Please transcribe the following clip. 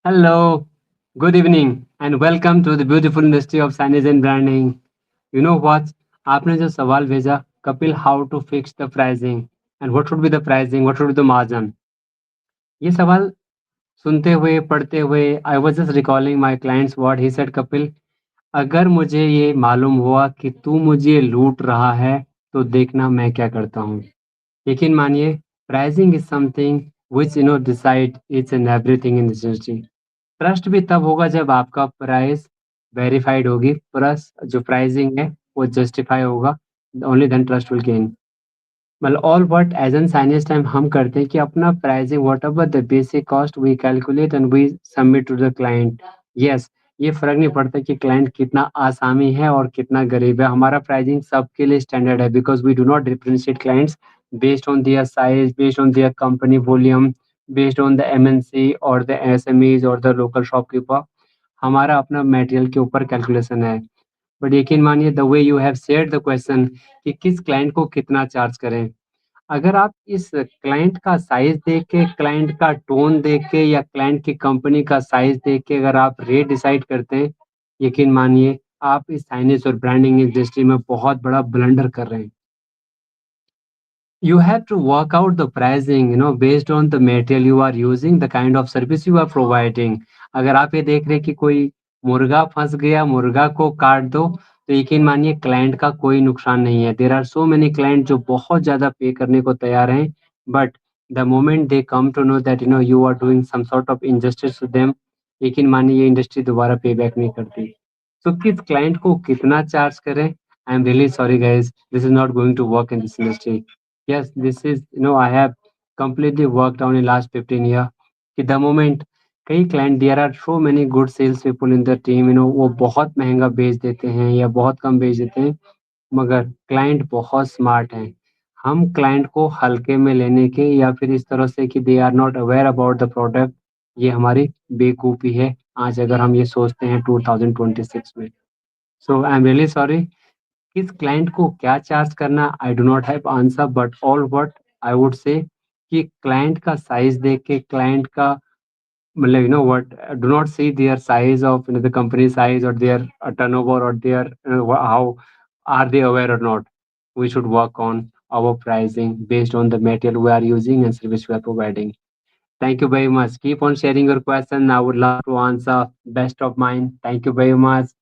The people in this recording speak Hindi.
Hello, good evening, and welcome to the beautiful industry of signage and branding. You know what? आपने जो सवाल भेजा, Kapil, how to fix the pricing and what should be the pricing, what should be the margin? ये सवाल सुनते हुए, पढ़ते हुए, I was just recalling my client's word. He said, Kapil, अगर मुझे ये मालूम हुआ कि तू मुझे लूट रहा है, तो देखना मैं क्या करता हूँ। यकीन मानिए, pricing is something which decide each and everything in this industry. Trust भी तब होगा जब आपका प्राइस वेरीफाइड होगी, प्लस जो प्राइसिंग है वो जस्टिफाई होगा, only then trust will gain. मतलब all what as an scientist time हम करते हैं कि अपना pricing whatever the basic cost we calculate and we submit to the client. Yes, ये फर्क नहीं पड़ता कि क्लाइंट कितना आसामी है और कितना गरीब है, हमारा प्राइसिंग सबके लिए स्टैंडर्ड है, because we do not differentiate clients based on their size, based on their company volume, based on the MNC or the SMEs or the local shopkeeper। हमारा अपना मटेरियल के ऊपर कैलकुलेशन है। बट यकीन मानिए, the way you have shared the question कि किस क्लाइंट को कितना चार्ज करें, अगर आप इस क्लाइंट का साइज देख के, क्लाइंट का टोन देख के या क्लाइंट की कंपनी का साइज देख के अगर आप रेट डिसाइड करते हैं, यकीन मानिए आप इस साइनेज और ब्रांडिंग इंडस्ट्री में बहुत बड़ा ब्लंडर कर रहे हैं। You have to work out the pricing, based on the material you are using, the kind of service you are providing। अगर आप ये देख रहे हैं कि कोई मुर्गा फंस गया, मुर्गा को काट दो, तो यकीन मानिए क्लाइंट का कोई नुकसान नहीं है। There are so many client जो बहुत ज़्यादा पे करने को तैयार हैं, but the moment they come to know that you are doing some sort of injustice to them, यकीन मानिए ये इंडस्ट्री दोबारा पे बैक नहीं करती। तो किस क्लाइंट को कितना चार्ज करें, I am really sorry guys, this is not going to work in this industry. Yes, this is, I have completely worked on in last 15 year कि the moment कई client, there are so many good sales people in the team, वो बहुत महंगा बेच देते हैं या बहुत कम बेच देते हैं, मगर client बहुत smart हैं। हम client को हल्के में लेने के या फिर इस तरह से कि they are not aware about the product, ये हमारी बेवकूफ़ी है आज अगर हम ये सोचते हैं 2026 में। So I am really sorry, किस क्लाइंट को क्या चार्ज करना, I do not have answer, but all what I would say कि क्लाइंट का साइज देख के, क्लाइंट का मतलब what, do not see their size of the company size और देयर टर्नओवर और their how are they aware और not. We should work on our pricing based on the material we are using and service we are providing. Thank you very much. Keep on sharing your question. I would love to answer best of mine. Thank you very much.